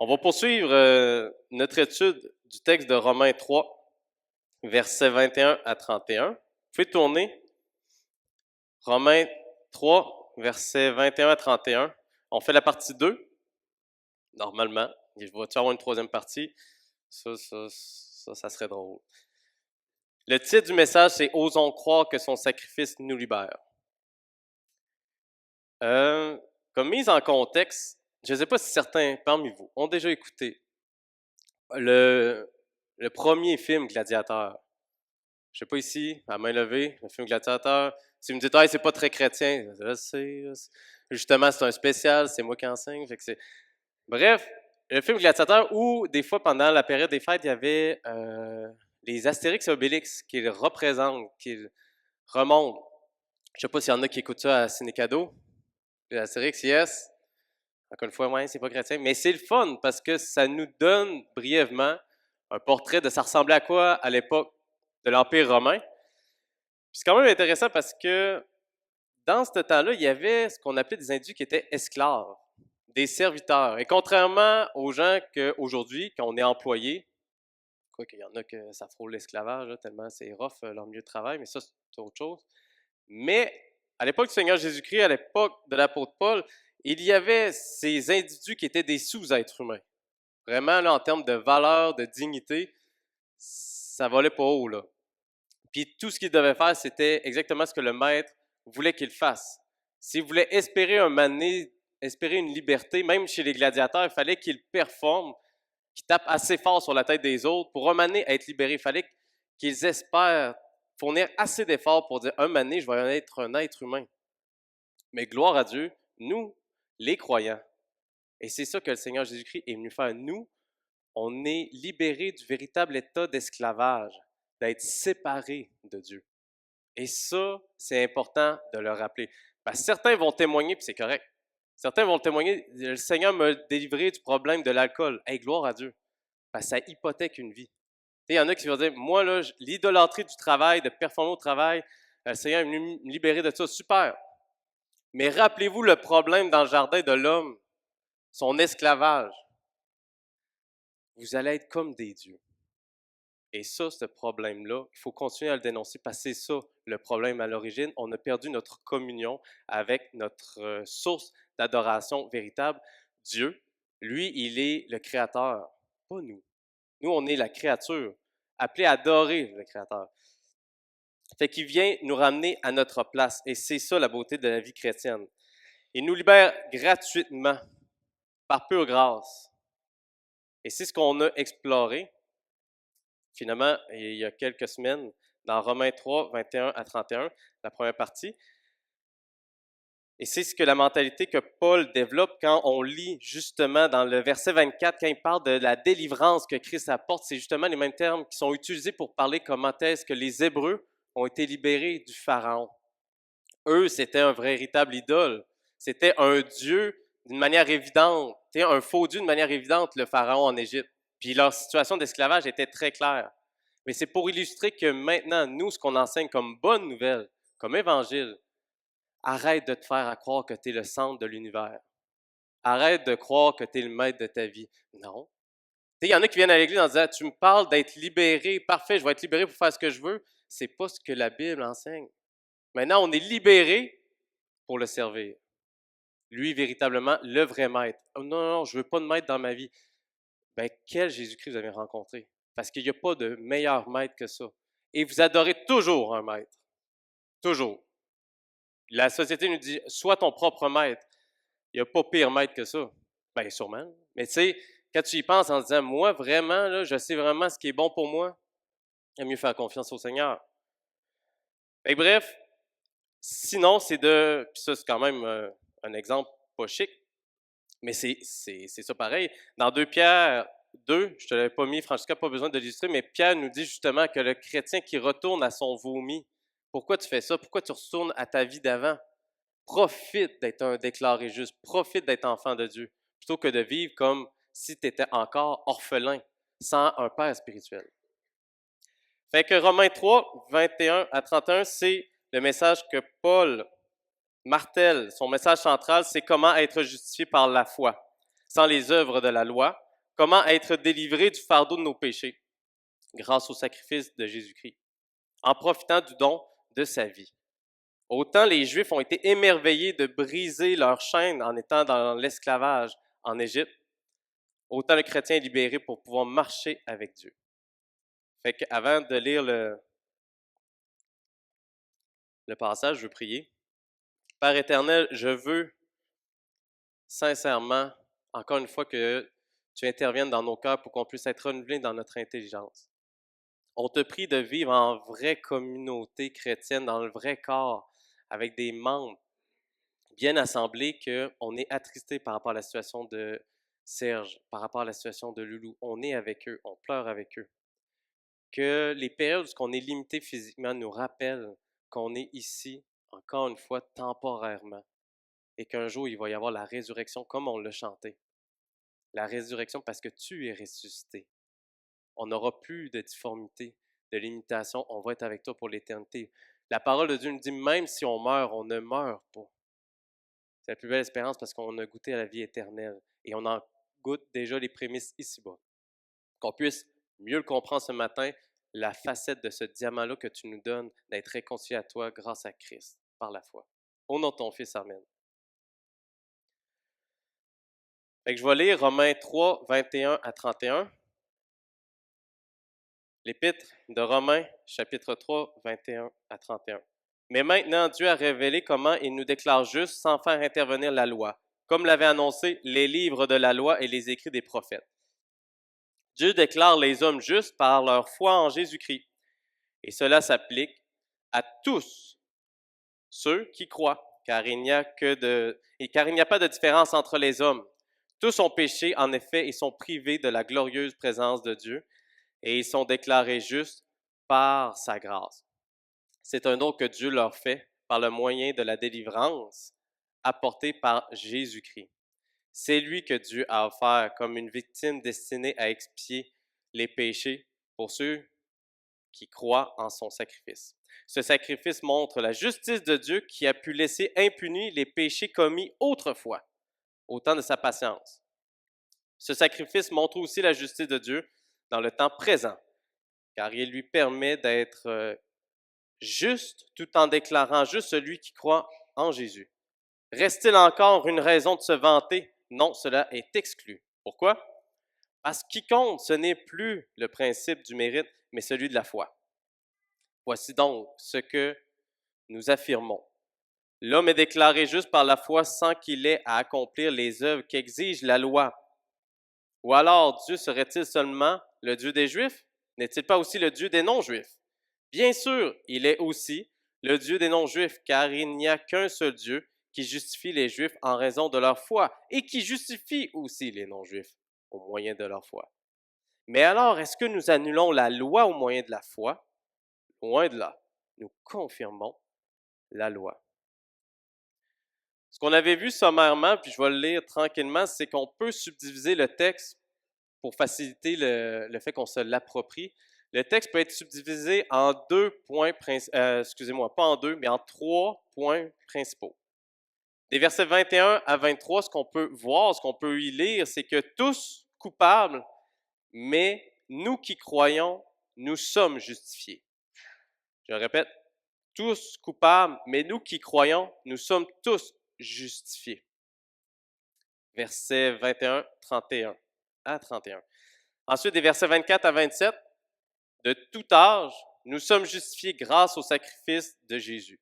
On va poursuivre notre étude du texte de Romains 3, versets 21 à 31. Vous pouvez tourner. Romains 3, versets 21 à 31. On fait la partie 2, normalement. Il va-tu avoir une troisième partie? Ça serait drôle. Le titre du message, c'est « Osons croire que son sacrifice nous libère ». Comme mise en contexte, je ne sais pas si certains parmi vous ont déjà écouté le premier film Gladiateur. Je ne sais pas ici, à main levée, le film Gladiateur. Si vous me dites, ah, c'est pas très chrétien, je sais. Justement, c'est un spécial, c'est moi qui enseigne. Bref, le film Gladiateur où, des fois, pendant la période des fêtes, il y avait les Astérix et Obélix qu'ils représentent, qu'ils remontent. Je ne sais pas s'il y en a qui écoutent ça à Ciné-Cadeau. Les Astérix, yes. Encore une fois, ouais, c'est pas chrétien. Mais c'est le fun parce que ça nous donne brièvement un portrait de ça ressemblait à quoi à l'époque de l'Empire romain. C'est quand même intéressant parce que dans ce temps-là, il y avait ce qu'on appelait des individus qui étaient esclaves, des serviteurs. Et contrairement aux gens qu'aujourd'hui, quand on est employé, quoi qu'il y en a que ça frôle l'esclavage, là, tellement c'est rough leur milieu de travail, mais ça, c'est autre chose. Mais à l'époque du Seigneur Jésus-Christ, à l'époque de l'apôtre Paul, il y avait ces individus qui étaient des sous-êtres humains. Vraiment, là, en termes de valeur, de dignité, ça volait pas haut, là. Puis tout ce qu'il devait faire, c'était exactement ce que le maître voulait qu'il fasse. S'il voulait espérer un mané, espérer une liberté, même chez les gladiateurs, il fallait qu'il performe, qu'il tape assez fort sur la tête des autres pour un mané être libéré. Il fallait qu'ils espèrent fournir assez d'efforts pour dire un mané, je vais être un être humain. Mais gloire à Dieu, nous, les croyants, et c'est ça que le Seigneur Jésus-Christ est venu faire. Nous, on est libérés du véritable état d'esclavage, d'être séparés de Dieu. Et ça, c'est important de le rappeler. Parce que certains vont témoigner, puis c'est correct. Certains vont témoigner, le Seigneur m'a délivré du problème de l'alcool. Hey, gloire à Dieu. Parce que ça hypothèque une vie. Il y en a qui vont dire, moi, là, l'idolâtrie du travail, de performer au travail, le Seigneur est venu me libérer de ça. Super. Mais rappelez-vous le problème dans le jardin de l'homme, son esclavage. Vous allez être comme des dieux. Et ça, ce problème-là, il faut continuer à le dénoncer parce que c'est ça le problème à l'origine. On a perdu notre communion avec notre source d'adoration véritable. Dieu, lui, il est le Créateur, pas nous. Nous, on est la créature, appelée à adorer le Créateur. Fait qu'il vient nous ramener à notre place. Et c'est ça la beauté de la vie chrétienne. Il nous libère gratuitement, par pure grâce. Et c'est ce qu'on a exploré, finalement, il y a quelques semaines, dans Romains 3, 21 à 31, la première partie. Et c'est ce que la mentalité que Paul développe quand on lit justement dans le verset 24, quand il parle de la délivrance que Christ apporte, c'est justement les mêmes termes qui sont utilisés pour parler comment est-ce que les Hébreux ont été libérés du Pharaon. Eux, c'était un véritable idole. C'était un dieu d'une manière évidente, un faux dieu d'une manière évidente, le Pharaon en Égypte. Puis leur situation d'esclavage était très claire. Mais c'est pour illustrer que maintenant, nous, ce qu'on enseigne comme bonne nouvelle, comme évangile, arrête de te faire à croire que tu es le centre de l'univers. Arrête de croire que tu es le maître de ta vie. Non. Il y en a qui viennent à l'église en disant, tu me parles d'être libéré, parfait, je vais être libéré pour faire ce que je veux. C'est pas ce que la Bible enseigne. Maintenant, on est libéré pour le servir. Lui, véritablement, le vrai maître. Oh, non, non, je ne veux pas de maître dans ma vie. Ben, quel Jésus-Christ vous avez rencontré? Parce qu'il n'y a pas de meilleur maître que ça. Et vous adorez toujours un maître. Toujours. La société nous dit, sois ton propre maître. Il n'y a pas pire maître que ça. Bien, sûrement. Mais tu sais, quand tu y penses en disant, moi, vraiment, là, je sais vraiment ce qui est bon pour moi, il mieux faire confiance au Seigneur. Et bref, sinon, c'est de... Puis ça, c'est quand même un exemple pas chic, mais c'est ça pareil. Dans 2 Pierre 2, je ne te l'avais pas mis, Francesca, pas besoin de l'illustrer, mais Pierre nous dit justement que le chrétien qui retourne à son vomi, pourquoi tu fais ça? Pourquoi tu retournes à ta vie d'avant? Profite d'être un déclaré juste, profite d'être enfant de Dieu, plutôt que de vivre comme si tu étais encore orphelin, sans un père spirituel. Fait que Romains 3, 21 à 31, c'est le message que Paul martèle. Son message central, c'est comment être justifié par la foi, sans les œuvres de la loi, comment être délivrés du fardeau de nos péchés grâce au sacrifice de Jésus-Christ, en profitant du don de sa vie. Autant les Juifs ont été émerveillés de briser leurs chaînes en étant dans l'esclavage en Égypte, autant le chrétien est libéré pour pouvoir marcher avec Dieu. Fait qu'avant de lire le passage, je veux prier. Père éternel, je veux sincèrement, encore une fois, que tu interviennes dans nos cœurs pour qu'on puisse être renouvelés dans notre intelligence. On te prie de vivre en vraie communauté chrétienne, dans le vrai corps, avec des membres bien assemblés, qu'on est attristé par rapport à la situation de Serge, par rapport à la situation de Loulou. On est avec eux, on pleure avec eux. Que les périodes où on est limité physiquement nous rappellent qu'on est ici, encore une fois, temporairement, et qu'un jour, il va y avoir la résurrection, comme on l'a chanté. La résurrection parce que tu es ressuscité. On n'aura plus de difformité, de limitation. On va être avec toi pour l'éternité. La parole de Dieu nous dit, même si on meurt, on ne meurt pas. C'est la plus belle espérance parce qu'on a goûté à la vie éternelle et on en goûte déjà les prémices ici-bas. Qu'on puisse mieux le comprendre ce matin, la facette de ce diamant-là que tu nous donnes, d'être réconcilié à toi grâce à Christ, par la foi. Au nom de ton Fils, Amen. Fait que je vais lire Romains 3, 21 à 31. L'Épître de Romains, chapitre 3, 21 à 31. Mais maintenant, Dieu a révélé comment il nous déclare justes sans faire intervenir la loi, comme l'avaient annoncé les livres de la loi et les écrits des prophètes. Dieu déclare les hommes justes par leur foi en Jésus-Christ. Et cela s'applique à tous ceux qui croient, car il n'y a pas de différence entre les hommes. Tous ont péché, en effet, et sont privés de la glorieuse présence de Dieu, et ils sont déclarés justes par sa grâce. C'est un don que Dieu leur fait par le moyen de la délivrance apportée par Jésus-Christ. C'est lui que Dieu a offert comme une victime destinée à expier les péchés pour ceux qui croient en son sacrifice. Ce sacrifice montre la justice de Dieu qui a pu laisser impunis les péchés commis autrefois, au temps de sa patience. Ce sacrifice montre aussi la justice de Dieu dans le temps présent, car il lui permet d'être juste tout en déclarant juste celui qui croit en Jésus. Reste-t-il encore une raison de se vanter? Non, cela est exclu. Pourquoi? Parce qu'il compte, ce n'est plus le principe du mérite, mais celui de la foi. Voici donc ce que nous affirmons. L'homme est déclaré juste par la foi sans qu'il ait à accomplir les œuvres qu'exige la loi. Ou alors, Dieu serait-il seulement le Dieu des Juifs? N'est-il pas aussi le Dieu des non-Juifs? Bien sûr, il est aussi le Dieu des non-Juifs, car il n'y a qu'un seul Dieu qui justifie les Juifs en raison de leur foi et qui justifie aussi les non-Juifs au moyen de leur foi. Mais alors, est-ce que nous annulons la loi au moyen de la foi? Loin de là, nous confirmons la loi. Ce qu'on avait vu sommairement, puis je vais le lire tranquillement, c'est qu'on peut subdiviser le texte pour faciliter le fait qu'on se l'approprie. Le texte peut être subdivisé en pas en deux, mais en 3 points principaux. Des versets 21 à 23, ce qu'on peut voir, ce qu'on peut y lire, c'est que tous coupables, mais nous qui croyons, nous sommes justifiés. Je répète, tous coupables, mais nous qui croyons, nous sommes tous justifiés. Versets 21, 31 à 31. Ensuite, des versets 24 à 27, de tout âge, nous sommes justifiés grâce au sacrifice de Jésus.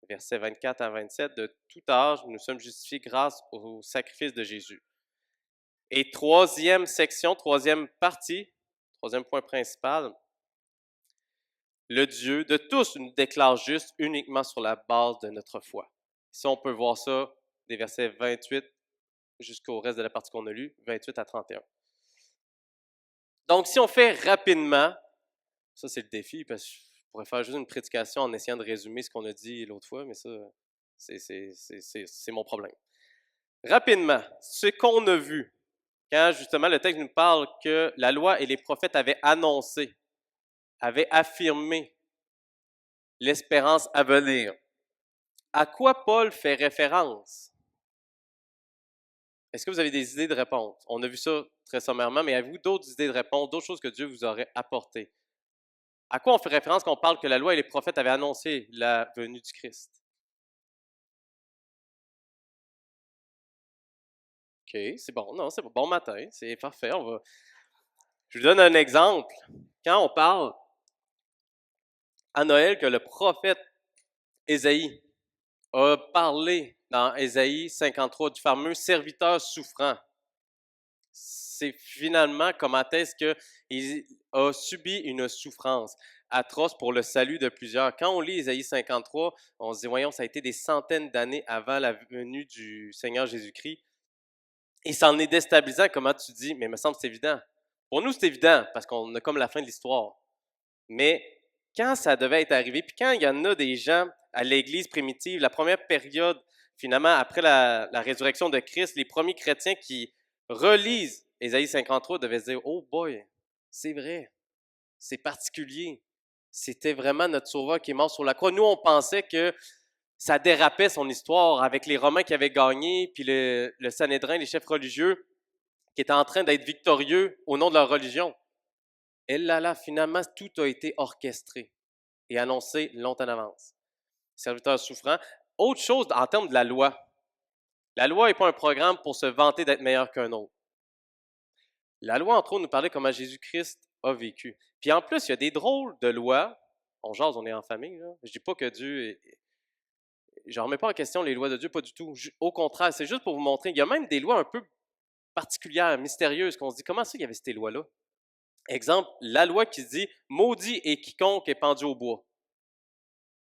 Versets 24 à 27, de tout âge, nous sommes justifiés grâce au sacrifice de Jésus. Et troisième section, troisième partie, troisième point principal, le Dieu de tous nous déclare juste uniquement sur la base de notre foi. Ici, on peut voir ça des versets 28 jusqu'au reste de la partie qu'on a lue, 28 à 31. Donc, si on fait rapidement, ça c'est le défi, parce que je pourrais faire juste une prédication en essayant de résumer ce qu'on a dit l'autre fois, mais ça, c'est mon problème. Rapidement, ce qu'on a vu, quand justement le texte nous parle que la loi et les prophètes avaient annoncé, avaient affirmé l'espérance à venir. À quoi Paul fait référence? Est-ce que vous avez des idées de réponse? On a vu ça très sommairement, mais avez-vous d'autres idées de réponse, d'autres choses que Dieu vous aurait apportées? À quoi on fait référence quand on parle que la loi et les prophètes avaient annoncé la venue du Christ? OK, c'est bon. Non, c'est bon. Bon matin, c'est parfait. Je vous donne un exemple. Quand on parle à Noël que le prophète Ésaïe a parlé dans Ésaïe 53 du fameux serviteur souffrant, c'est finalement comment est-ce qu'il a subi une souffrance atroce pour le salut de plusieurs. Quand on lit Ésaïe 53, on se dit, voyons, ça a été des centaines d'années avant la venue du Seigneur Jésus-Christ. Et ça en est déstabilisant, comment tu dis, mais il me semble que c'est évident. Pour nous, c'est évident, parce qu'on a comme la fin de l'histoire. Mais quand ça devait être arrivé, puis quand il y en a des gens à l'Église primitive, la première période, finalement, après la résurrection de Christ, les premiers chrétiens qui relisent Ésaïe 53 devaient se dire, oh boy, c'est vrai, c'est particulier. C'était vraiment notre sauveur qui est mort sur la croix. Nous, on pensait que ça dérapait son histoire avec les Romains qui avaient gagné, puis le Sanhédrin, les chefs religieux, qui étaient en train d'être victorieux au nom de leur religion. Et là, finalement, tout a été orchestré et annoncé longtemps en avance. Serviteur souffrant. Autre chose en termes de la loi. La loi n'est pas un programme pour se vanter d'être meilleur qu'un autre. La loi, entre autres, nous parlait comment Jésus-Christ a vécu. Puis en plus, il y a des drôles de lois. On jase, on est en famille. Là. Je ne dis pas que Dieu je ne remets pas en question les lois de Dieu, pas du tout. Au contraire, c'est juste pour vous montrer. Il y a même des lois un peu particulières, mystérieuses, qu'on se dit, comment ça il y avait ces lois-là? Exemple, la loi qui dit « Maudit est quiconque est pendu au bois ».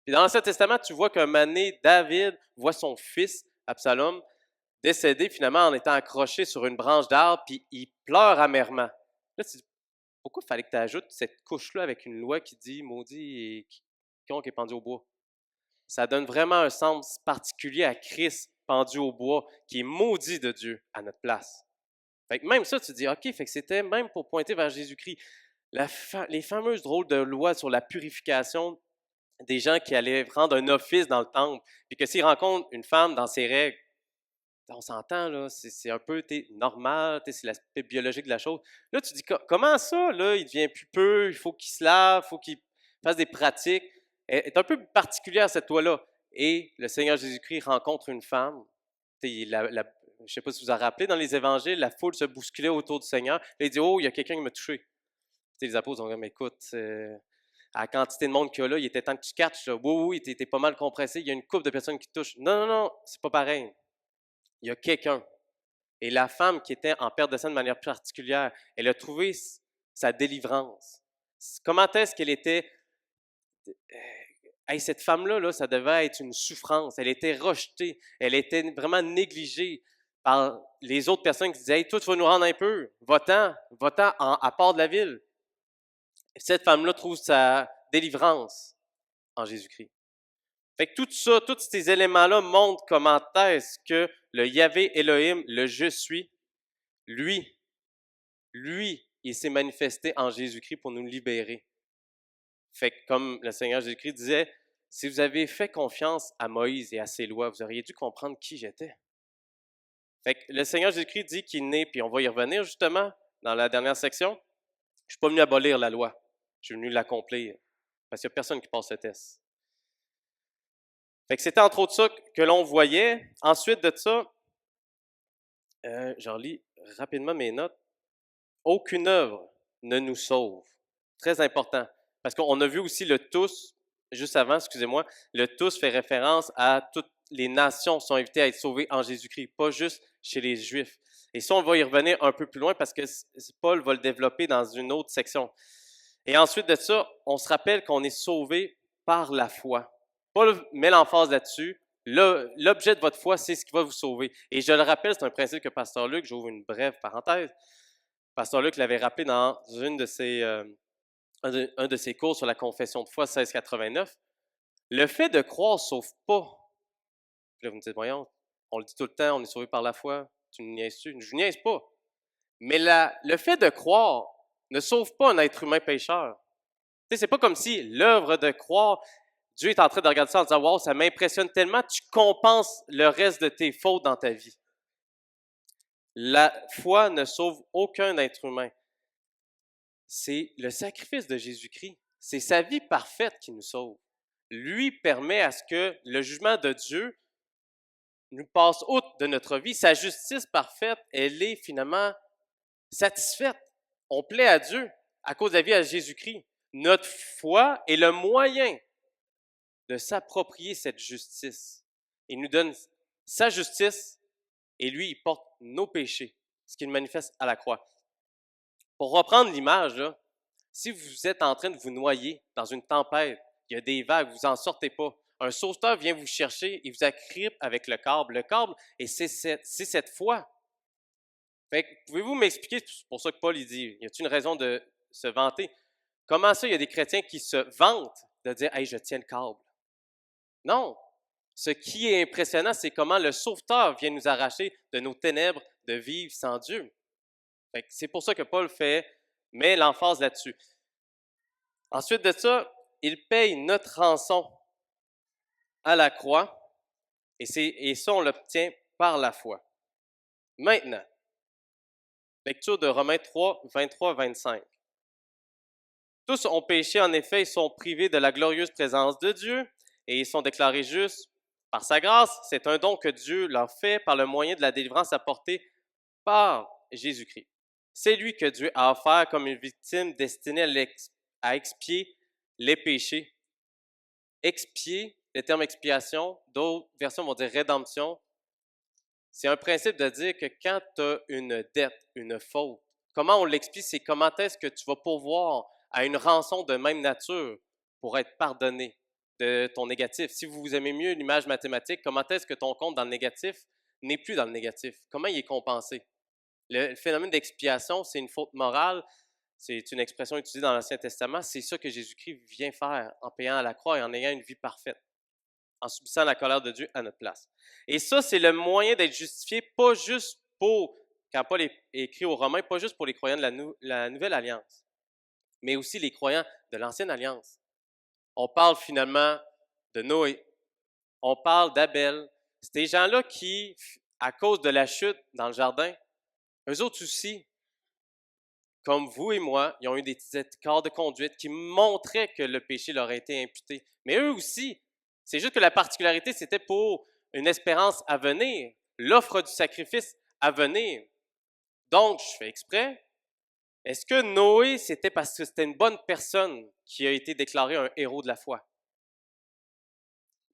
Puis dans l'Ancien Testament, tu vois qu'un mané, David voit son fils, Absalom, décédé finalement en étant accroché sur une branche d'arbre, puis il pleure amèrement. Là, tu dis, pourquoi il fallait que tu ajoutes cette couche-là avec une loi qui dit « Maudit est quiconque est pendu au bois ». Ça donne vraiment un sens particulier à Christ pendu au bois, qui est maudit de Dieu à notre place. Fait que même ça, tu dis, OK, fait que c'était même pour pointer vers Jésus-Christ. Les fameuses drôles de lois sur la purification des gens qui allaient rendre un office dans le temple, puis que s'ils rencontrent une femme dans ses règles, on s'entend, là, c'est un peu normal, c'est l'aspect biologique de la chose. Là, tu dis, comment ça, là, il devient plus peu, il faut qu'il se lave, il faut qu'il fasse des pratiques. Elle est un peu particulière, cette loi-là. Et le Seigneur Jésus-Christ rencontre une femme. Je ne sais pas si vous vous en rappelez, dans les évangiles, la foule se bousculait autour du Seigneur. Là, il dit, oh, il y a quelqu'un qui m'a touché. Les apôtres ont dit, mais écoute, à la quantité de monde qu'il y a là, il était temps que tu catches. Là. Oui, tu étais pas mal compressé, il y a une couple de personnes qui te touchent. Non, non, non, c'est pas pareil. Il y a quelqu'un. Et la femme qui était en perte de sang de manière particulière, elle a trouvé sa délivrance. Comment est-ce qu'elle était... Hey, cette femme-là, là, ça devait être une souffrance. Elle était rejetée. Elle était vraiment négligée par les autres personnes qui disaient, hey, toi, tu vas nous rendre un peu. Va-t'en à part de la ville. Et cette femme-là trouve sa délivrance en Jésus-Christ. Fait que tout ça, tous ces éléments-là montrent comment est-ce que le Yahvé Elohim, le Je suis, lui, il s'est manifesté en Jésus-Christ pour nous libérer. Fait que comme le Seigneur Jésus-Christ disait, si vous avez fait confiance à Moïse et à ses lois, vous auriez dû comprendre qui j'étais. Fait que le Seigneur Jésus-Christ dit qu'il n'est, puis on va y revenir justement dans la dernière section, je ne suis pas venu abolir la loi, je suis venu l'accomplir. Parce qu'il n'y a personne qui passe le test. Fait que c'était entre autres ça que l'on voyait. Ensuite de ça, j'en lis rapidement mes notes. Aucune œuvre ne nous sauve. Très important. Parce qu'on a vu aussi le tous, juste avant, excusez-moi, le tous fait référence à toutes les nations sont invitées à être sauvées en Jésus-Christ, pas juste chez les Juifs. Et ça, on va y revenir un peu plus loin parce que Paul va le développer dans une autre section. Et ensuite de ça, on se rappelle qu'on est sauvé par la foi. Paul met l'emphase là-dessus. L'objet de votre foi, c'est ce qui va vous sauver. Et je le rappelle, c'est un principe que Pasteur Luc, j'ouvre une brève parenthèse, Pasteur Luc l'avait rappelé dans un de ses cours sur la confession de foi 1689. Le fait de croire ne sauve pas. Puis là, vous me dites, voyons, on le dit tout le temps, on est sauvé par la foi. Tu me niaises-tu? Je ne niaise pas. Mais le fait de croire ne sauve pas un être humain pécheur. Tu sais, c'est pas comme si l'œuvre de croire, Dieu est en train de regarder ça en disant, wow, ça m'impressionne tellement, tu compenses le reste de tes fautes dans ta vie. La foi ne sauve aucun être humain. C'est le sacrifice de Jésus-Christ. C'est sa vie parfaite qui nous sauve. Lui permet à ce que le jugement de Dieu nous passe outre de notre vie. Sa justice parfaite, elle est finalement satisfaite. On plaît à Dieu à cause de la vie à Jésus-Christ. Notre foi est le moyen de s'approprier cette justice. Il nous donne sa justice et lui, il porte nos péchés, ce qu'il manifeste à la croix. Pour reprendre l'image, là, si vous êtes en train de vous noyer dans une tempête, il y a des vagues, vous n'en sortez pas. Un sauveteur vient vous chercher et vous agrippe avec le câble. Le câble, et c'est cette foi. Fait que, pouvez-vous m'expliquer, c'est pour ça que Paul il dit, y a-t-il une raison de se vanter? Comment ça, il y a des chrétiens qui se vantent de dire, hey, je tiens le câble? Non. Ce qui est impressionnant, c'est comment le sauveteur vient nous arracher de nos ténèbres de vivre sans Dieu. Fait que c'est pour ça que Paul met l'emphase là-dessus. Ensuite de ça, il paye notre rançon à la croix, et ça, on l'obtient par la foi. Maintenant, lecture de Romains 3, 23-25. Tous ont péché, en effet, ils sont privés de la glorieuse présence de Dieu, et ils sont déclarés justes par sa grâce. C'est un don que Dieu leur fait par le moyen de la délivrance apportée par Jésus-Christ. C'est lui que Dieu a offert comme une victime destinée à expier les péchés. Expier, le terme expiation, d'autres versions vont dire rédemption. C'est un principe de dire que quand tu as une dette, une faute, comment on l'explie, c'est comment est-ce que tu vas pourvoir à une rançon de même nature pour être pardonné de ton négatif. Si vous aimez mieux l'image mathématique, comment est-ce que ton compte dans le négatif n'est plus dans le négatif? Comment il est compensé? Le phénomène d'expiation, c'est une faute morale, c'est une expression utilisée dans l'Ancien Testament. C'est ça que Jésus-Christ vient faire en payant à la croix et en ayant une vie parfaite, en subissant la colère de Dieu à notre place. Et ça, c'est le moyen d'être justifié, pas juste pour, quand Paul écrit aux Romains, pas juste pour les croyants de la Nouvelle Alliance, mais aussi les croyants de l'Ancienne Alliance. On parle finalement de Noé, on parle d'Abel. C'est des gens-là qui, à cause de la chute dans le jardin, eux autres aussi, comme vous et moi, ils ont eu des petits écarts de conduite qui montraient que le péché leur a été imputé. Mais eux aussi, c'est juste que la particularité, c'était pour une espérance à venir, l'offre du sacrifice à venir. Donc, je fais exprès. Est-ce que Noé, c'était parce que c'était une bonne personne qui a été déclaré un héros de la foi?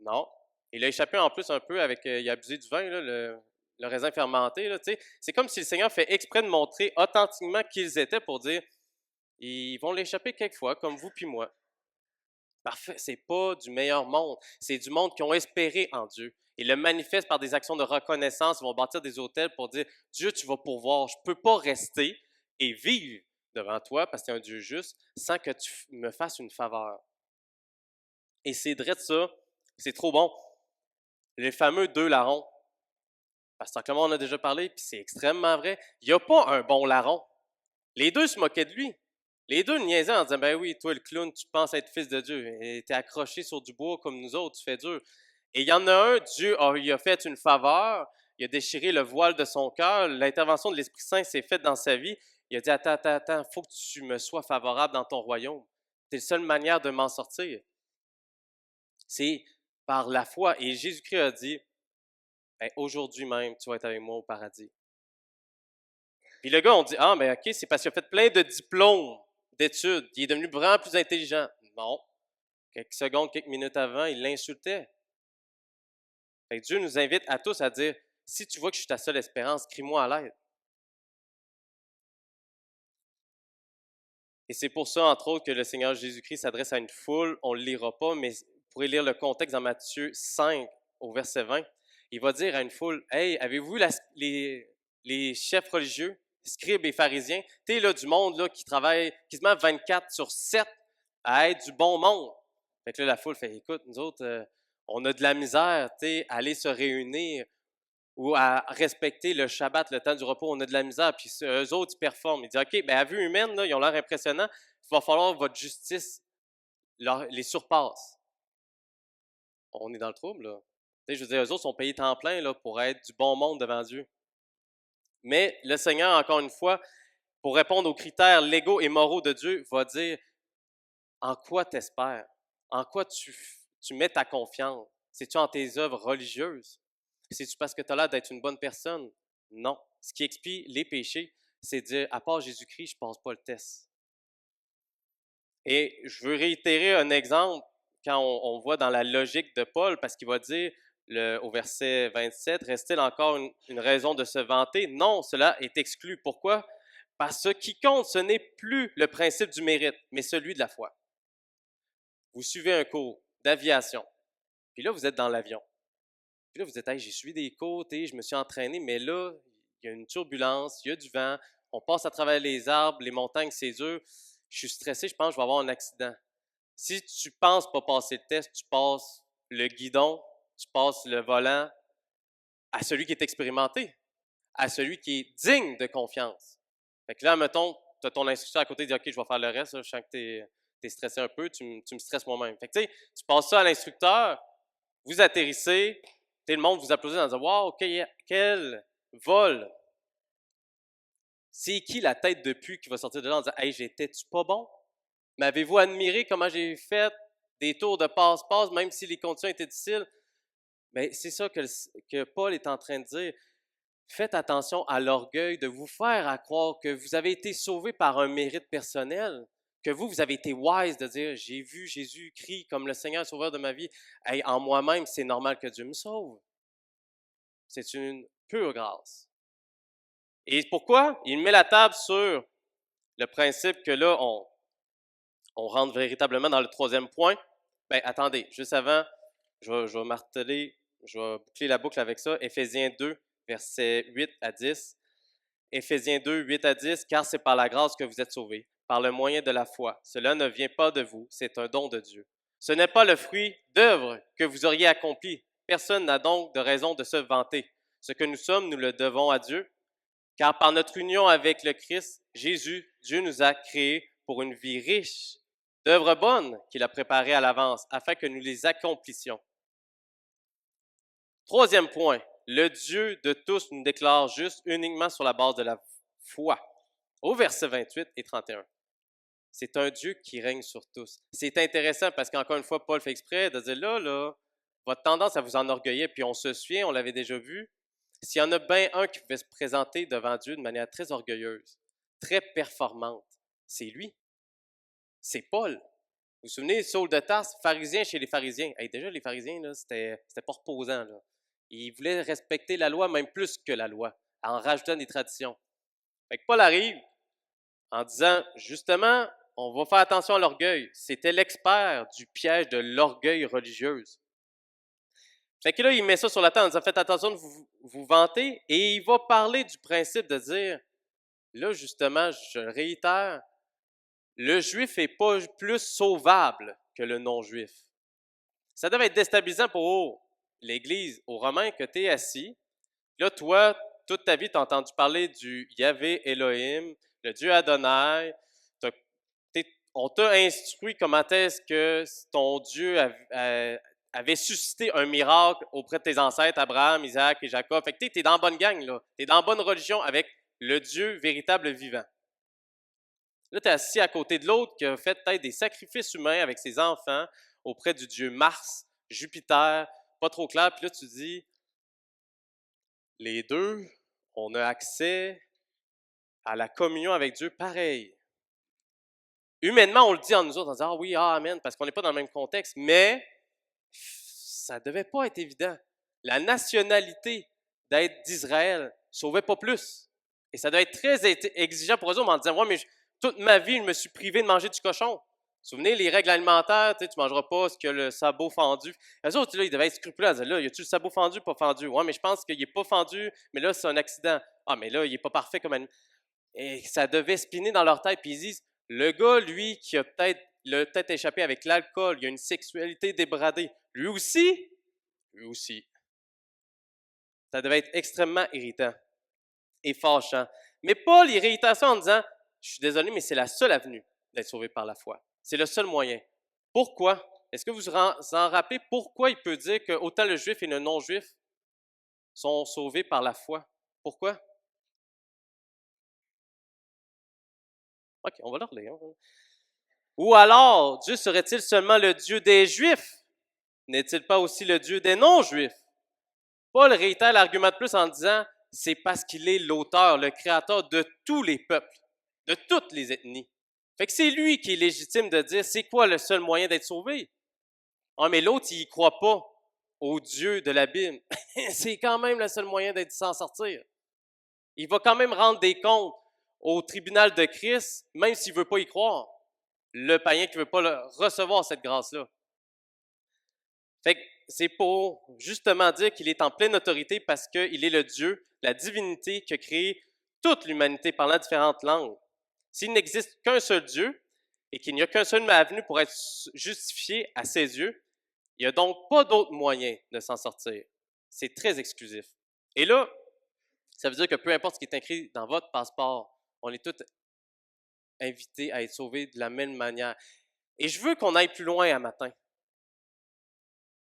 Non. Il a échappé en plus un peu avec, il a abusé du vin, là, le raisin fermenté. Là, c'est comme si le Seigneur fait exprès de montrer authentiquement qui ils étaient pour dire, ils vont l'échapper quelquefois, comme vous puis moi. Parfait, c'est pas du meilleur monde. C'est du monde qui ont espéré en Dieu. Ils le manifestent par des actions de reconnaissance. Ils vont bâtir des hôtels pour dire, Dieu, tu vas pourvoir. Je ne peux pas rester et vivre devant toi, parce que tu es un Dieu juste, sans que tu me fasses une faveur. Et c'est vrai de ça. C'est trop bon. Les fameux deux larrons. Pasteur Clément, on en a déjà parlé, puis c'est extrêmement vrai. Il n'y a pas un bon larron. Les deux se moquaient de lui. Les deux le niaisaient en disant, ben oui, toi le clown, tu penses être fils de Dieu. Et t'es accroché sur du bois comme nous autres, tu fais dur. Et il y en a un, Dieu il a fait une faveur, il a déchiré le voile de son cœur, l'intervention de l'Esprit Saint s'est faite dans sa vie. Il a dit, attends, faut que tu me sois favorable dans ton royaume. C'est la seule manière de m'en sortir. C'est par la foi. Et Jésus-Christ a dit, ben, aujourd'hui même, tu vas être avec moi au paradis. Puis le gars, on dit, ah, mais OK, c'est parce qu'il a fait plein de diplômes, d'études, il est devenu vraiment plus intelligent. Non. Quelques secondes, quelques minutes avant, il l'insultait. Fait que Dieu nous invite à tous à dire, si tu vois que je suis ta seule espérance, crie-moi à l'aide. Et c'est pour ça, entre autres, que le Seigneur Jésus-Christ s'adresse à une foule. On ne le lira pas, mais vous pourrez lire le contexte dans Matthieu 5, au verset 20. Il va dire à une foule, hey, avez-vous les chefs religieux, scribes et pharisiens, tu sais, là, du monde là, qui travaille quasiment 24/7 à être du bon monde. Fait que là, la foule fait, écoute, nous autres, on a de la misère, tu sais, à aller se réunir ou à respecter le Shabbat, le temps du repos, on a de la misère, puis eux autres, ils performent. Ils disent, OK, ben à vue humaine, là, ils ont l'air impressionnants, il va falloir que votre justice les surpasse. On est dans le trouble, là. Tu sais, je veux dire, eux autres sont payés temps plein là, pour être du bon monde devant Dieu. Mais le Seigneur, encore une fois, pour répondre aux critères légaux et moraux de Dieu, va dire en quoi tu espères, en quoi tu mets ta confiance. C'est-tu en tes œuvres religieuses? C'est-tu parce que tu as l'air d'être une bonne personne? Non. Ce qui explique les péchés, c'est de dire, à part Jésus-Christ, je ne passe pas le test. Et je veux réitérer un exemple quand on voit dans la logique de Paul, parce qu'il va dire au verset 27, reste-t-il encore une raison de se vanter? Non, cela est exclu. Pourquoi? Parce que ce qui compte, ce n'est plus le principe du mérite, mais celui de la foi. Vous suivez un cours d'aviation, puis là, vous êtes dans l'avion. Puis là, vous dites, hey, j'ai suivi des cours, je me suis entraîné, mais là, il y a une turbulence, il y a du vent, on passe à travers les arbres, les montagnes, c'est dur. Je suis stressé, je pense que je vais avoir un accident. Si tu penses pas passer le test, tu passes le guidon, tu passes le volant à celui qui est expérimenté, à celui qui est digne de confiance. Fait que là, mettons, tu as ton instructeur à côté, dit OK, je vais faire le reste, là, je sens que tu es stressé un peu, tu me stresses moi-même. Fait que tu sais, tu passes ça à l'instructeur, vous atterrissez, le monde vous applaudit en disant Wow, quel vol! C'est qui la tête de pu qui va sortir de là en disant Hey, j'étais-tu pas bon? M'avez-vous admiré comment j'ai fait des tours de passe-passe, même si les conditions étaient difficiles? Mais c'est ça que Paul est en train de dire. Faites attention à l'orgueil de vous faire à croire que vous avez été sauvé par un mérite personnel, que vous avez été wise de dire j'ai vu Jésus-Christ comme le Seigneur sauveur de ma vie. Hey, en moi-même, c'est normal que Dieu me sauve. C'est une pure grâce. Et pourquoi? Il met la table sur le principe que là, on rentre véritablement dans le troisième point. Bien, attendez, juste avant, je vais marteler, je vais boucler la boucle avec ça. Éphésiens 2, versets 8 à 10. Éphésiens 2, 8 à 10, car c'est par la grâce que vous êtes sauvés, par le moyen de la foi. Cela ne vient pas de vous, c'est un don de Dieu. Ce n'est pas le fruit d'œuvres que vous auriez accompli. Personne n'a donc de raison de se vanter. Ce que nous sommes, nous le devons à Dieu, car par notre union avec le Christ, Jésus, Dieu nous a créés pour une vie riche d'œuvres bonnes qu'il a préparées à l'avance, afin que nous les accomplissions. Troisième point, le Dieu de tous nous déclare juste uniquement sur la base de la foi. Au verset 28 et 31. C'est un Dieu qui règne sur tous. C'est intéressant parce qu'encore une fois, Paul fait exprès de dire là, votre tendance à vous enorgueillir, puis on se souvient, on l'avait déjà vu, s'il y en a bien un qui pouvait se présenter devant Dieu de manière très orgueilleuse, très performante, c'est lui. C'est Paul. Vous vous souvenez, Saul de Tarse, pharisien chez les pharisiens. Hey, déjà, les pharisiens, là, c'était pas reposant. Là. Ils voulaient respecter la loi, même plus que la loi, en rajoutant des traditions. Fait que Paul arrive en disant, justement, on va faire attention à l'orgueil. C'était l'expert du piège de l'orgueil religieuse. Fait que là, il met ça sur la table en disant, faites attention de vous vanter, et il va parler du principe de dire, là, justement, je le réitère, le juif n'est pas plus sauvable que le non-juif. Ça devait être déstabilisant pour l'Église, aux Romains, que tu es assis. Là, toi, toute ta vie, tu as entendu parler du Yahvé Elohim, le Dieu Adonai. On t'a instruit comment est-ce que ton Dieu avait suscité un miracle auprès de tes ancêtres, Abraham, Isaac et Jacob. Fait que tu es dans la bonne gang, là. Tu es dans la bonne religion avec le Dieu véritable vivant. Là, tu es assis à côté de l'autre qui a fait peut-être des sacrifices humains avec ses enfants auprès du Dieu Mars, Jupiter, pas trop clair. Puis là, tu dis, les deux, on a accès à la communion avec Dieu pareil. Humainement, on le dit en nous autres, on dit ah oui, ah, amen, parce qu'on n'est pas dans le même contexte, mais ça ne devait pas être évident. La nationalité d'être d'Israël ne sauvait pas plus. Et ça devait être très exigeant pour eux autres en disant ouais, mais toute ma vie, je me suis privé de manger du cochon. Vous vous souvenez, les règles alimentaires, tu ne mangeras pas ce que le sabot fendu. Les autres, là, ils devaient être scrupuleux. Là, y a-tu le sabot fendu, pas fendu? Ouais, mais je pense qu'il n'est pas fendu, mais là, c'est un accident. Ah, mais là, il n'est pas parfait comme un. Et ça devait spinner dans leur tête. Puis ils disent, le gars, lui, qui a peut-être échappé avec l'alcool, il a une sexualité débradée. Lui aussi. Ça devait être extrêmement irritant et fâchant. Mais Paul, il réitère ça en disant, je suis désolé, mais c'est la seule avenue d'être sauvé par la foi. C'est le seul moyen. Pourquoi? Est-ce que vous vous en rappelez pourquoi il peut dire que autant le juif et le non-juif sont sauvés par la foi? Pourquoi? OK, on va le relire. Ou alors, Dieu serait-il seulement le Dieu des Juifs? N'est-il pas aussi le Dieu des non-Juifs? Paul réitère l'argument de plus en disant, c'est parce qu'il est l'auteur, le créateur de tous les peuples, de toutes les ethnies. Fait que c'est lui qui est légitime de dire, c'est quoi le seul moyen d'être sauvé? Ah, mais l'autre, il ne croit pas au Dieu de la Bible. C'est quand même le seul moyen d'être s'en sortir. Il va quand même rendre des comptes au tribunal de Christ, même s'il ne veut pas y croire. Le païen qui ne veut pas recevoir cette grâce-là. Fait que c'est pour justement dire qu'il est en pleine autorité parce qu'il est le Dieu, la divinité qui a créé toute l'humanité parlant différentes langues. S'il n'existe qu'un seul Dieu et qu'il n'y a qu'un seul avenue pour être justifié à ses yeux, il n'y a donc pas d'autre moyen de s'en sortir. C'est très exclusif. Et là, ça veut dire que peu importe ce qui est écrit dans votre passeport, on est tous invités à être sauvés de la même manière. Et je veux qu'on aille plus loin un matin.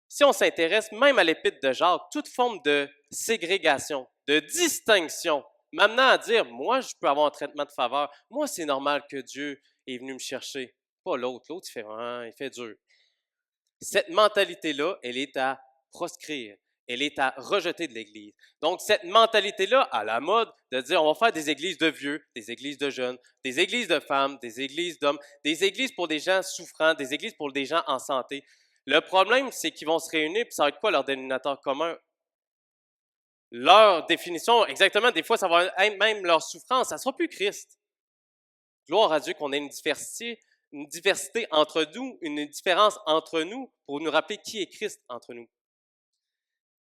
Si on s'intéresse même à l'épître de Jacques, toute forme de ségrégation, de distinction, m'amenant à dire, moi, je peux avoir un traitement de faveur. Moi, c'est normal que Dieu est venu me chercher. Pas l'autre. L'autre, il fait dur. Cette mentalité-là, elle est à proscrire. Elle est à rejeter de l'Église. Donc, cette mentalité-là, à la mode, de dire, on va faire des églises de vieux, des églises de jeunes, des églises de femmes, des églises d'hommes, des églises pour des gens souffrants, des églises pour des gens en santé. Le problème, c'est qu'ils vont se réunir, puis ça va être quoi leur dénominateur commun? Leur définition, exactement, des fois, ça va être même leur souffrance, ça ne sera plus Christ. Gloire à Dieu qu'on ait une diversité entre nous, une différence entre nous, pour nous rappeler qui est Christ entre nous.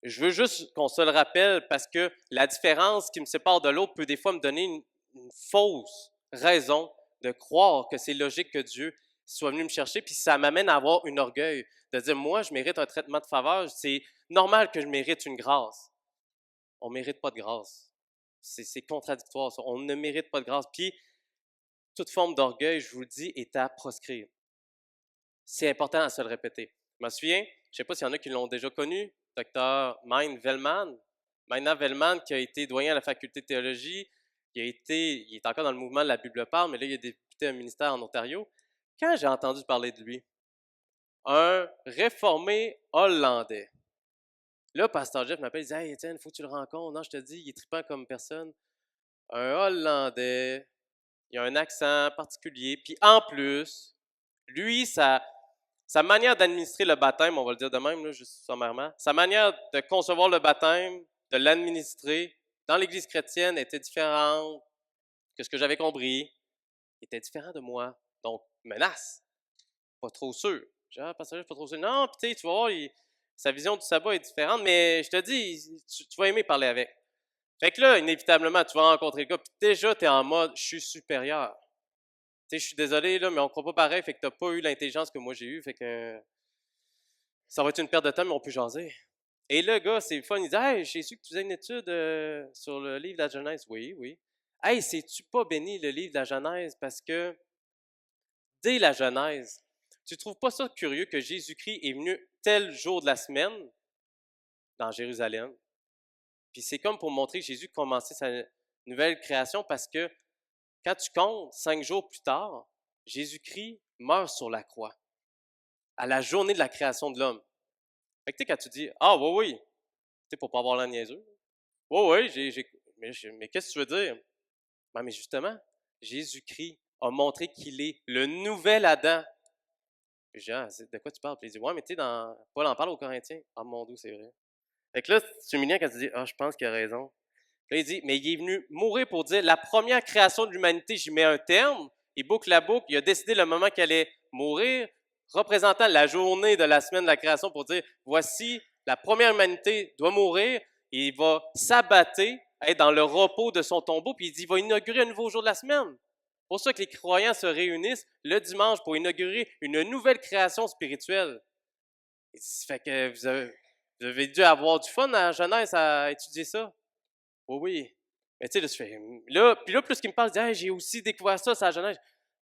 Je veux juste qu'on se le rappelle parce que la différence qui me sépare de l'autre peut des fois me donner une fausse raison de croire que c'est logique que Dieu soit venu me chercher, puis ça m'amène à avoir un orgueil, de dire, moi, je mérite un traitement de faveur, c'est normal que je mérite une grâce. On ne mérite pas de grâce. C'est contradictoire, ça. On ne mérite pas de grâce. Puis, toute forme d'orgueil, je vous le dis, est à proscrire. C'est important à se le répéter. Je me souviens, je ne sais pas s'il y en a qui l'ont déjà connu, Dr. Mein Vellman. Mein Vellman, qui a été doyen à la faculté de théologie, il est encore dans le mouvement de la Bible parle, mais là, il a débuté un ministère en Ontario. Quand j'ai entendu parler de lui, un réformé hollandais. Là, Pasteur Jeff m'appelle, il dit « Hey, Étienne, il faut que tu le rencontres. » Non, je te dis, il est trippant comme personne. Un Hollandais, il a un accent particulier. Puis en plus, lui, sa manière d'administrer le baptême, on va le dire de même, là, juste sommairement, sa manière de concevoir le baptême, de l'administrer dans l'Église chrétienne était différente que ce que j'avais compris. Il était différent de moi. Donc, menace. Pas trop sûr. J'ai dit, ah, pasteur, pas trop sûr. Non, puis tu vas voir, sa vision du sabbat est différente, mais je te dis, tu vas aimer parler avec. Fait que là, inévitablement, tu vas rencontrer le gars, puis déjà, tu es en mode, je suis supérieur. Tu sais, je suis désolé, là, mais on ne croit pas pareil, fait que tu n'as pas eu l'intelligence que moi j'ai eue, fait que ça va être une perte de temps, mais on peut jaser. Et le gars, c'est fun, il dit, hey, j'ai su que tu faisais une étude sur le livre de la Genèse. Oui, oui. Hey, sais-tu pas béni le livre de la Genèse parce que dès la Genèse, tu trouves pas ça curieux que Jésus-Christ est venu tel jour de la semaine dans Jérusalem? Puis c'est comme pour montrer que Jésus commençait sa nouvelle création parce que quand tu comptes 5 jours plus tard, Jésus-Christ meurt sur la croix à la journée de la création de l'homme. Fait que tu sais, quand tu dis « Ah, oui, oui », tu sais, pour pas avoir l'air niaiseux. « Oui, oui, mais qu'est-ce que tu veux dire? » Ben, mais justement, Jésus-Christ a montré qu'il est le nouvel Adam. Puis je dis, ah, de quoi tu parles? Puis il dit, ouais, mais tu sais, Paul en parle aux Corinthiens. Ah, mon Dieu, c'est vrai. Fait que là, c'est humiliant quand tu dis, ah, je pense qu'il a raison. Puis là, il dit, mais il est venu mourir pour dire, la première création de l'humanité, j'y mets un terme. Il boucle la boucle. Il a décidé le moment qu'il allait mourir, représentant la journée de la semaine de la création pour dire, voici, la première humanité doit mourir. Et il va s'abattre, être dans le repos de son tombeau. Puis il dit, il va inaugurer un nouveau jour de la semaine. C'est pour ça que les croyants se réunissent le dimanche pour inaugurer une nouvelle création spirituelle. Fait que vous avez dû avoir du fun à Genèse à étudier ça. Oui, oui. Mais tu sais, là, je fais, puis là, plus qu'il me parle, je dis, hey, j'ai aussi découvert ça, c'est à Genèse.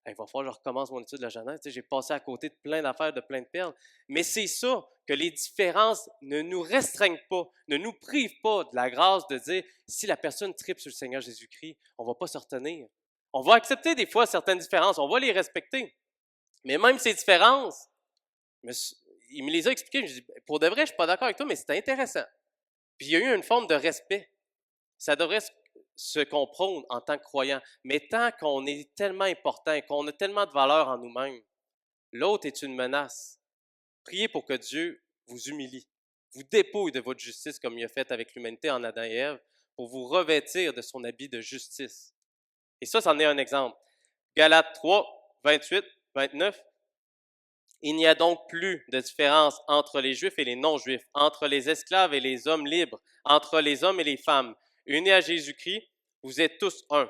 Il va falloir que je recommence mon étude de la Genèse. Tu sais, j'ai passé à côté de plein d'affaires, de plein de perles. Mais c'est ça, que les différences ne nous restreignent pas, ne nous privent pas de la grâce de dire, si la personne tripe sur le Seigneur Jésus-Christ, on ne va pas se retenir. On va accepter des fois certaines différences, on va les respecter. Mais même ces différences, il me les a expliquées. Je dis, pour de vrai, je ne suis pas d'accord avec toi, mais c'est intéressant. Puis il y a eu une forme de respect. Ça devrait se comprendre en tant que croyant. Mais tant qu'on est tellement important, qu'on a tellement de valeur en nous-mêmes, l'autre est une menace. Priez pour que Dieu vous humilie, vous dépouille de votre justice comme il a fait avec l'humanité en Adam et Ève, pour vous revêtir de son habit de justice. Et ça, c'en est un exemple. Galates 3, 28, 29. Il n'y a donc plus de différence entre les Juifs et les non-Juifs, entre les esclaves et les hommes libres, entre les hommes et les femmes. Unis à Jésus-Christ, vous êtes tous un.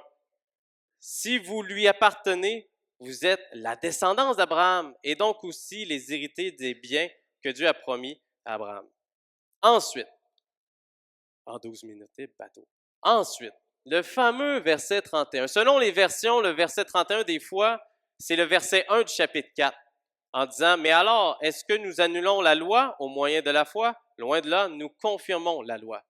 Si vous lui appartenez, vous êtes la descendance d'Abraham et donc aussi les héritiers des biens que Dieu a promis à Abraham. Ensuite, en 12 minutes, bateau. Ensuite, le fameux verset 31. Selon les versions, le verset 31, des fois, c'est le verset 1 du chapitre 4, en disant, mais alors, est-ce que nous annulons la loi au moyen de la foi? Loin de là, nous confirmons la loi.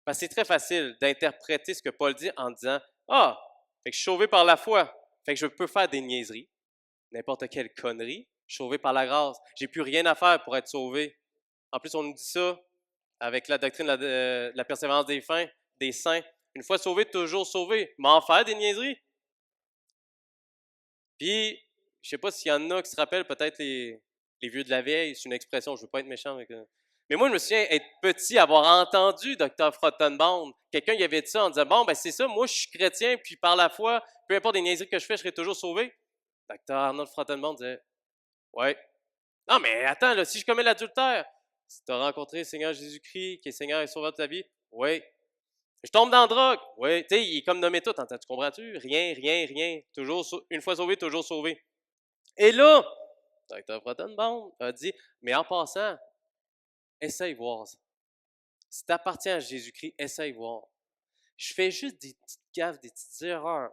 Parce que c'est très facile d'interpréter ce que Paul dit en disant, ah, fait que je suis sauvé par la foi, fait que je peux faire des niaiseries, n'importe quelle connerie, je suis sauvé par la grâce, j'ai plus rien à faire pour être sauvé. En plus, on nous dit ça avec la doctrine de la persévérance des saints. Une fois sauvé, toujours sauvé. M'en faire des niaiseries. Puis, je sais pas s'il y en a qui se rappellent, peut-être les vieux de la vieille, c'est une expression, je veux pas être méchant avec mais moi, je me souviens être petit, avoir entendu Dr. Frottenbaum. Quelqu'un y avait dit ça en disant, bon, ben c'est ça, moi je suis chrétien, puis par la foi, peu importe les niaiseries que je fais, je serai toujours sauvé. Dr. Arnold Frottenbaum disait, ouais. Non, mais attends, là, si je commets l'adultère, si tu as rencontré le Seigneur Jésus-Christ, qui est Seigneur et Sauveur de ta vie, oui. Je tombe dans la drogue, oui. Tu sais, il est comme nommé tout, tu comprends-tu? Rien, rien, rien. Toujours, une fois sauvé, toujours sauvé. Et là, Dr. Frottenbaum a dit, mais en passant, essaye voir. Si tu appartiens à Jésus-Christ, essaye voir. Je fais juste des petites gaffes, des petites erreurs.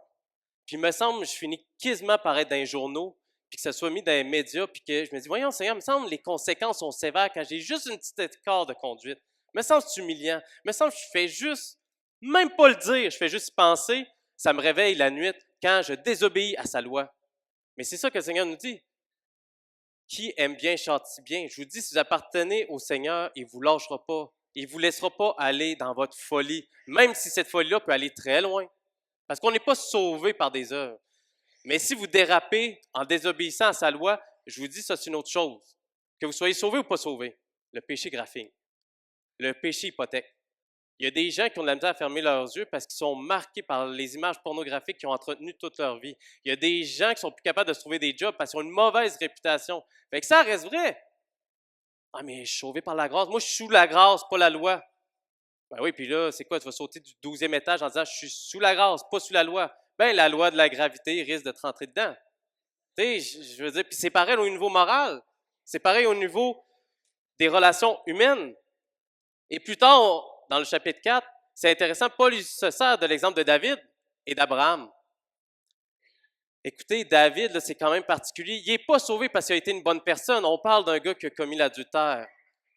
Puis il me semble, je finis quasiment par être dans les journaux, puis que ça soit mis dans les médias, puis que je me dis, voyons Seigneur, il me semble que les conséquences sont sévères quand j'ai juste une petite écart de conduite. Il me semble que c'est humiliant. Il me semble que je fais juste, même pas le dire, je fais juste y penser, ça me réveille la nuit quand je désobéis à sa loi. Mais c'est ça que le Seigneur nous dit. Qui aime bien châtie bien. Je vous dis, si vous appartenez au Seigneur, il ne vous lâchera pas. Il ne vous laissera pas aller dans votre folie, même si cette folie-là peut aller très loin. Parce qu'on n'est pas sauvé par des œuvres. Mais si vous dérapez en désobéissant à sa loi, je vous dis, ça, c'est une autre chose. Que vous soyez sauvé ou pas sauvé, le péché graphine, le péché hypothèque. Il y a des gens qui ont de la misère à fermer leurs yeux parce qu'ils sont marqués par les images pornographiques qu'ils ont entretenues toute leur vie. Il y a des gens qui sont plus capables de se trouver des jobs parce qu'ils ont une mauvaise réputation. Fait que ça reste vrai. Ah, mais je suis sauvé par la grâce. Moi, je suis sous la grâce, pas la loi. Ben oui, puis là, c'est quoi? Tu vas sauter du 12e étage en disant je suis sous la grâce, pas sous la loi. Ben, la loi de la gravité risque de te rentrer dedans. Tu sais, je veux dire, puis c'est pareil au niveau moral. C'est pareil au niveau des relations humaines. Et plus tard, dans le chapitre 4, c'est intéressant, Paul se sert de l'exemple de David et d'Abraham. Écoutez, David, c'est quand même particulier. Il n'est pas sauvé parce qu'il a été une bonne personne. On parle d'un gars qui a commis l'adultère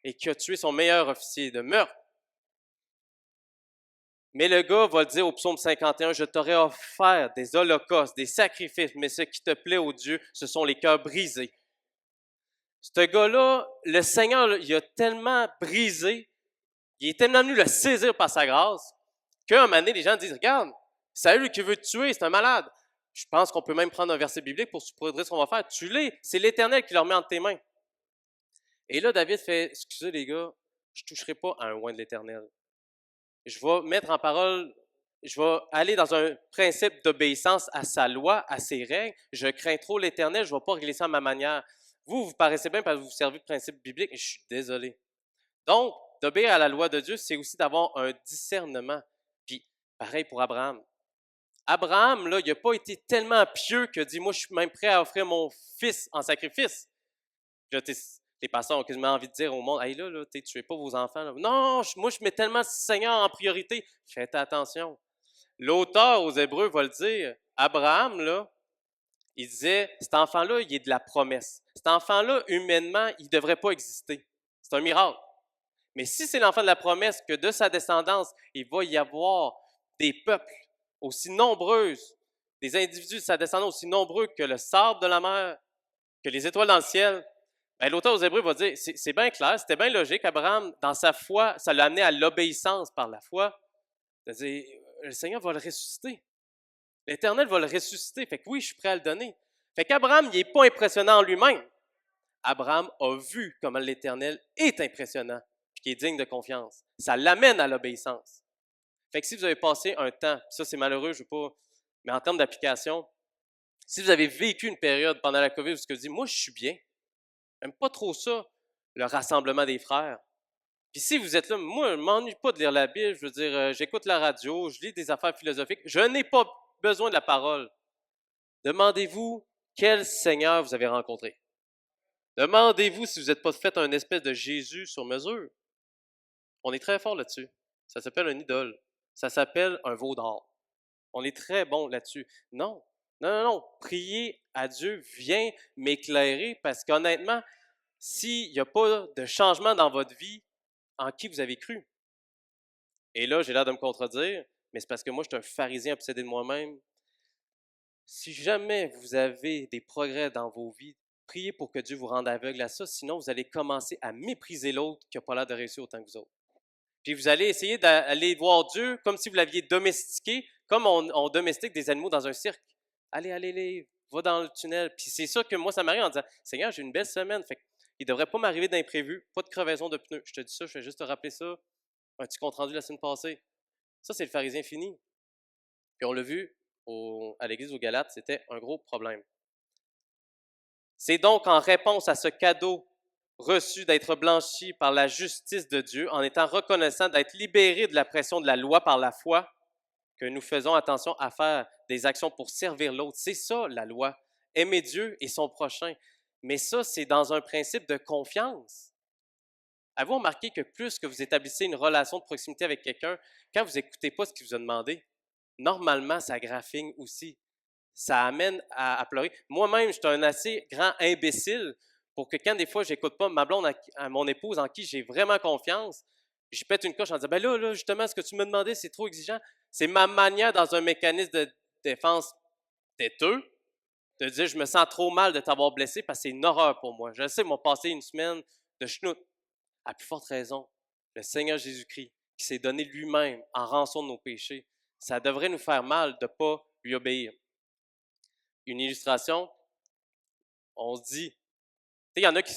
et qui a tué son meilleur officier de meurtre. Mais le gars va le dire au psaume 51, « Je t'aurais offert des holocaustes, des sacrifices, mais ce qui te plaît, ô Dieu, ce sont les cœurs brisés. » Ce gars-là, le Seigneur, il a tellement brisé, il est tellement venu le saisir par sa grâce, qu'à un moment donné, les gens disent, « Regarde, c'est lui qui veut te tuer, c'est un malade. » Je pense qu'on peut même prendre un verset biblique pour se produire ce qu'on va faire. Tue-les, c'est l'Éternel qui leur met entre tes mains. Et là, David fait, « Excusez les gars, je ne toucherai pas à un oint de l'Éternel. » Je vais mettre en parole, je vais aller dans un principe d'obéissance à sa loi, à ses règles. Je crains trop l'Éternel, je ne vais pas régler ça à ma manière. Vous paraissez bien parce que vous vous servez de principe biblique, et je suis désolé. Donc, d'obéir à la loi de Dieu, c'est aussi d'avoir un discernement. Puis, pareil pour Abraham. Abraham, là, il n'a pas été tellement pieux que dit, moi, je suis même prêt à offrir mon fils en sacrifice. Les pasteurs ont quasiment envie de dire au monde, « Hey là, tu ne tuez pas vos enfants. » Là. Non, moi, je mets tellement le Seigneur en priorité. Faites attention. L'auteur aux Hébreux va le dire. Abraham, là, il disait, cet enfant-là, il est de la promesse. Cet enfant-là, humainement, il ne devrait pas exister. C'est un miracle. Mais si c'est l'enfant de la promesse, que de sa descendance, il va y avoir des peuples aussi nombreuses, des individus de sa descendance aussi nombreux que le sable de la mer, que les étoiles dans le ciel. Ben, l'auteur aux Hébreux va dire, c'est bien clair, c'était bien logique. Abraham, dans sa foi, ça l'a amené à l'obéissance par la foi. C'est-à-dire, le Seigneur va le ressusciter. L'Éternel va le ressusciter. Fait que oui, je suis prêt à le donner. Fait qu'Abraham, il n'est pas impressionnant en lui-même. Abraham a vu comment l'Éternel est impressionnant, puis qui est digne de confiance. Ça l'amène à l'obéissance. Fait que si vous avez passé un temps, ça c'est malheureux, je ne veux pas, mais en termes d'application, si vous avez vécu une période pendant la COVID où vous dites, moi je suis bien, j'aime pas trop ça, le rassemblement des frères. Puis si vous êtes là, moi je ne m'ennuie pas de lire la Bible, je veux dire, j'écoute la radio, je lis des affaires philosophiques, je n'ai pas besoin de la parole. Demandez-vous quel Seigneur vous avez rencontré. Demandez-vous si vous n'êtes pas fait un espèce de Jésus sur mesure. On est très fort là-dessus. Ça s'appelle un idole. Ça s'appelle un veau d'or. On est très bon là-dessus. Non, non, non, non. Priez à Dieu, viens m'éclairer parce qu'honnêtement, s'il n'y a pas de changement dans votre vie, en qui vous avez cru? Et là, j'ai l'air de me contredire, mais c'est parce que moi, je suis un pharisien obsédé de moi-même. Si jamais vous avez des progrès dans vos vies, priez pour que Dieu vous rende aveugle à ça, sinon vous allez commencer à mépriser l'autre qui n'a pas l'air de réussir autant que vous autres. Puis vous allez essayer d'aller voir Dieu comme si vous l'aviez domestiqué, comme on domestique des animaux dans un cirque. Allez, va dans le tunnel. Puis c'est ça que moi, ça m'arrive en disant, Seigneur, j'ai une belle semaine, fait il ne devrait pas m'arriver d'imprévu, pas de crevaison de pneus. Je te dis ça, je vais juste te rappeler ça. Un petit compte rendu la semaine passée. Ça, c'est le pharisien fini. Puis on l'a vu à l'église aux Galates, c'était un gros problème. C'est donc en réponse à ce cadeau reçu d'être blanchi par la justice de Dieu, en étant reconnaissant d'être libéré de la pression de la loi par la foi, que nous faisons attention à faire des actions pour servir l'autre. C'est ça, la loi. Aimer Dieu et son prochain. Mais ça, c'est dans un principe de confiance. Avez-vous remarqué que plus que vous établissez une relation de proximité avec quelqu'un, quand vous n'écoutez pas ce qu'il vous a demandé, normalement, ça graffigne aussi. Ça amène à pleurer. Moi-même, je suis un assez grand imbécile pour que quand des fois, je n'écoute pas ma blonde, à mon épouse en qui j'ai vraiment confiance, je pète une coche en disant, ben là, justement, ce que tu me demandais, c'est trop exigeant. C'est ma manière dans un mécanisme de défense têteux de dire, je me sens trop mal de t'avoir blessé parce que c'est une horreur pour moi. Je sais, m'ont passé une semaine de chenoute. À plus forte raison, le Seigneur Jésus-Christ, qui s'est donné lui-même en rançon de nos péchés, ça devrait nous faire mal de ne pas lui obéir. Une illustration, on se dit, il y en a qui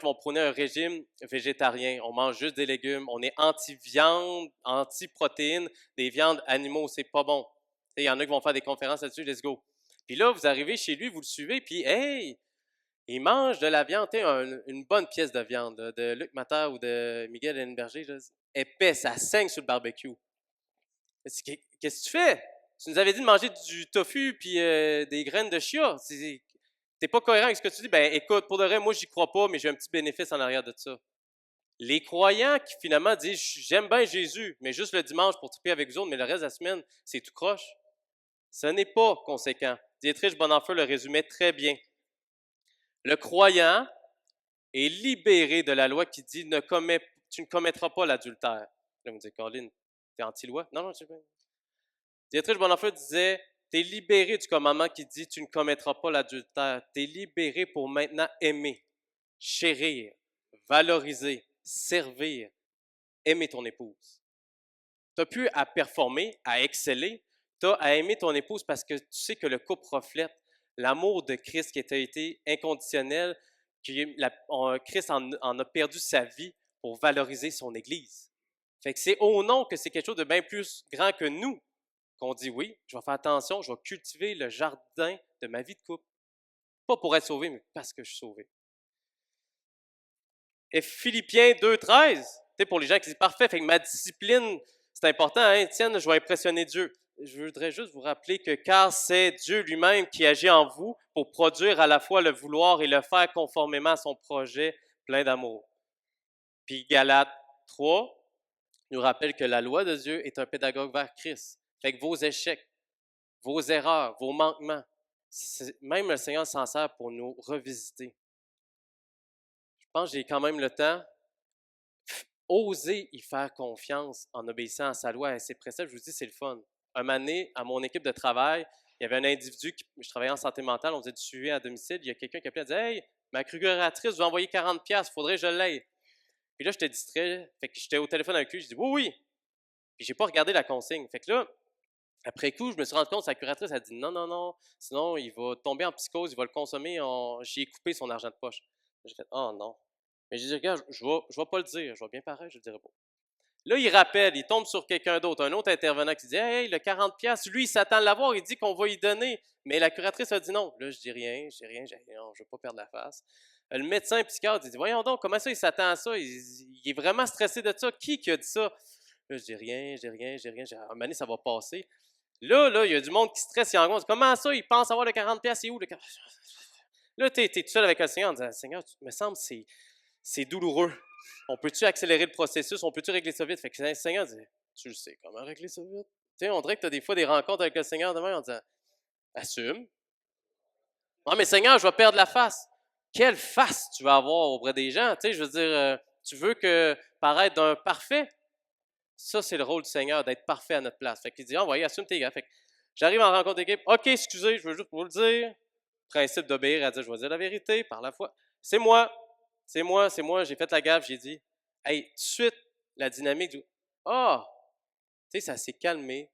vont prôner un régime végétarien. On mange juste des légumes, on est anti-viande, anti-protéines, des viandes animaux, c'est pas bon. Il y en a qui vont faire des conférences là-dessus, let's go. Puis là, vous arrivez chez lui, vous le suivez, puis hey, il mange de la viande, une bonne pièce de viande de Luc Matter ou de Miguel Henberger, épais, ça saigne sur le barbecue. Qu'est-ce que tu fais? Tu nous avais dit de manger du tofu puis des graines de chia. T'es pas cohérent avec ce que tu dis. Ben écoute, pour de vrai, moi j'y crois pas, mais j'ai un petit bénéfice en arrière de ça. Les croyants qui finalement disent j'aime bien Jésus, mais juste le dimanche pour triper avec vous autres, mais le reste de la semaine, c'est tout croche. Ce n'est pas conséquent. Dietrich Bonhoeffer le résumait très bien. Le croyant est libéré de la loi qui dit tu ne commettras pas l'adultère. Là, vous me dites, Colin, t'es anti-loi? Non, je sais pas. Dietrich Bonhoeffer disait, tu es libéré du commandement qui dit tu ne commettras pas l'adultère. Tu es libéré pour maintenant aimer, chérir, valoriser, servir, aimer ton épouse. Tu n'as plus à performer, à exceller. Tu as à aimer ton épouse parce que tu sais que le couple reflète l'amour de Christ qui a été inconditionnel. Christ en a perdu sa vie pour valoriser son Église. Fait que c'est au nom que c'est quelque chose de bien plus grand que nous qu'on dit oui, je vais faire attention, je vais cultiver le jardin de ma vie de couple. Pas pour être sauvé, mais parce que je suis sauvé. Et Philippiens 2,13, pour les gens qui disent parfait, fait que ma discipline, c'est important, hein, Étienne, je vais impressionner Dieu. Je voudrais juste vous rappeler que car c'est Dieu lui-même qui agit en vous pour produire à la fois le vouloir et le faire conformément à son projet plein d'amour. Puis Galates 3 nous rappelle que la loi de Dieu est un pédagogue vers Christ. Fait que vos échecs, vos erreurs, vos manquements, même le Seigneur s'en sert pour nous revisiter. Je pense que j'ai quand même le temps. Oser y faire confiance en obéissant à sa loi et à ses préceptes, je vous dis, c'est le fun. Un moment donné, à mon équipe de travail, il y avait un individu, je travaillais en santé mentale, on faisait du suivi à domicile, il y a quelqu'un qui appelait et disait « Hey, ma curatrice vous a envoyé 40$, faudrait que je l'aie. » Puis là, j'étais distrait, fait que j'étais au téléphone avec lui, je dis « Oui, oui. » Puis j'ai pas regardé la consigne. Fait que là, après coup, je me suis rendu compte, sa curatrice a dit « Non, non, non, sinon il va tomber en psychose, il va le consommer, j'ai coupé son argent de poche. » J'ai fait « Oh non. » Mais j'ai dit « Regarde, je vais pas le dire, je vais bien paraître, je le dirai pas. » Là, il rappelle, il tombe sur quelqu'un d'autre, un autre intervenant qui dit « Hey, le 40$, lui, il s'attend à l'avoir, il dit qu'on va y donner. » Mais la curatrice a dit non. Là, je dis rien, non, je veux pas perdre la face. Le médecin psychiatre, il dit « Voyons donc, comment ça, il s'attend à ça? Il est vraiment stressé de ça. Qui a dit ça? » Là, je dis rien. À un moment donné, ça va passer. Là, il y a du monde qui stresse et angoisse. Comment ça, il pense avoir le 40$, c'est où le 40$? Là, tu es tout seul avec le Seigneur en disant « Seigneur, il me semble que c'est douloureux. On peut-tu accélérer le processus? On peut-tu régler ça vite? » Fait que le Seigneur dit « Tu le sais comment régler ça vite? » Tu sais, on dirait que tu as des fois des rencontres avec le Seigneur demain en disant « Assume. » « Non, mais Seigneur, je vais perdre la face. » Quelle face tu vas avoir auprès des gens? Tu sais, je veux dire, tu veux que paraître d'un parfait? Ça, c'est le rôle du Seigneur, d'être parfait à notre place. Fait qu'il dit « Envoyez, assume tes gars. » Fait que j'arrive en rencontre d'équipe. « OK, excusez, je veux juste vous le dire. » Principe d'obéir à dire « Je vais dire la vérité par la foi. » C'est moi, j'ai fait la gaffe, j'ai dit « Hey, tout de suite, la dynamique du « Ah! » Tu sais, ça s'est calmé.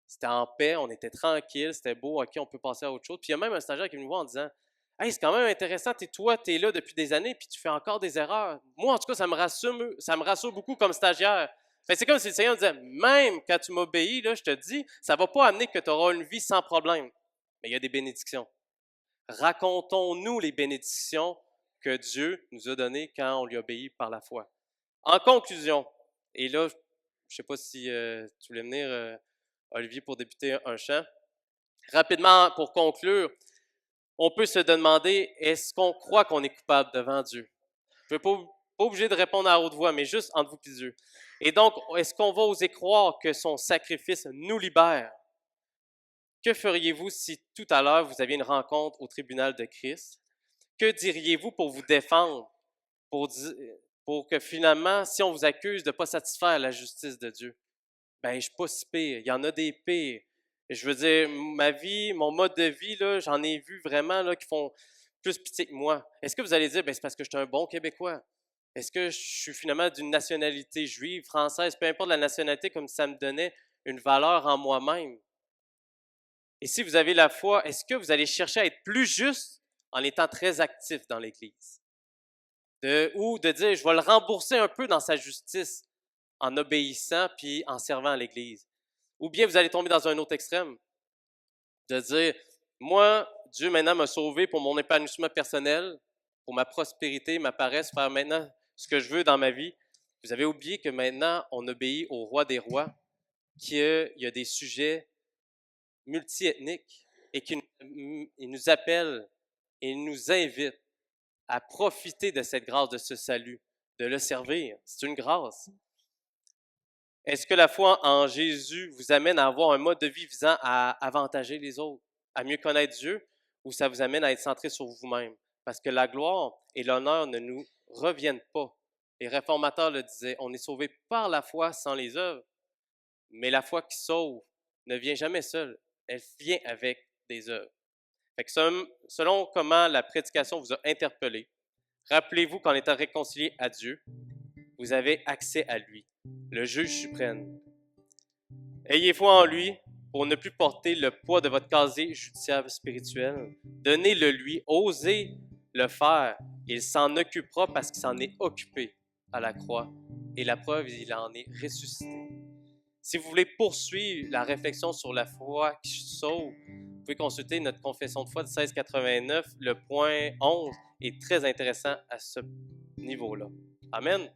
C'était en paix, on était tranquille, c'était beau, OK, on peut passer à autre chose. Puis il y a même un stagiaire qui est venu me voir en disant « Hey, c'est quand même intéressant, tu es là depuis des années, puis tu fais encore des erreurs. » Moi, en tout cas, ça me rassure beaucoup comme stagiaire. Fait que c'est comme si le Seigneur me disait « Même quand tu m'obéis, là, je te dis, ça ne va pas amener que tu auras une vie sans problème. Mais il y a des bénédictions. » Racontons-nous les bénédictions que Dieu nous a données quand on lui obéit par la foi. En conclusion, et là, je ne sais pas si tu voulais venir, Olivier, pour débuter un chant. Rapidement, pour conclure, on peut se demander, est-ce qu'on croit qu'on est coupable devant Dieu? Je ne suis pas obligé de répondre à haute voix, mais juste entre vous et Dieu. Et donc, est-ce qu'on va oser croire que son sacrifice nous libère? Que feriez-vous si tout à l'heure vous aviez une rencontre au tribunal de Christ? Que diriez-vous pour vous défendre? Pour que finalement, si on vous accuse de ne pas satisfaire la justice de Dieu, ben je ne suis pas si pire. Il y en a des pires. Je veux dire, ma vie, mon mode de vie, là, j'en ai vu vraiment là, qui font plus pitié que moi. Est-ce que vous allez dire, ben, c'est parce que je suis un bon Québécois? Est-ce que je suis finalement d'une nationalité juive, française, peu importe la nationalité, comme si ça me donnait une valeur en moi-même? Et si vous avez la foi, est-ce que vous allez chercher à être plus juste en étant très actif dans l'Église? Ou de dire, je vais le rembourser un peu dans sa justice en obéissant puis en servant à l'Église. Ou bien vous allez tomber dans un autre extrême, de dire, moi, Dieu maintenant m'a sauvé pour mon épanouissement personnel, pour ma prospérité, ma paresse, faire maintenant ce que je veux dans ma vie. Vous avez oublié que maintenant, on obéit au roi des rois, qu'il y a des sujets multiethniques et qu'il nous appelle et nous invite à profiter de cette grâce, de ce salut, de le servir. C'est une grâce. Est-ce que la foi en Jésus vous amène à avoir un mode de vie visant à avantager les autres, à mieux connaître Dieu, ou ça vous amène à être centré sur vous-même? Parce que la gloire et l'honneur ne nous reviennent pas. Les réformateurs le disaient, on est sauvé par la foi sans les œuvres, mais la foi qui sauve ne vient jamais seule, elle vient avec des œuvres. Fait que selon comment la prédication vous a interpellé, rappelez-vous qu'en étant réconcilié à Dieu, vous avez accès à lui, le juge suprême. Ayez foi en lui pour ne plus porter le poids de votre casier judiciaire spirituel. Donnez-le lui, osez le faire. Il s'en occupera parce qu'il s'en est occupé à la croix. Et la preuve, il en est ressuscité. Si vous voulez poursuivre la réflexion sur la foi qui sauve, vous pouvez consulter notre confession de foi de 1689. Le point 11 est très intéressant à ce niveau-là. Amen.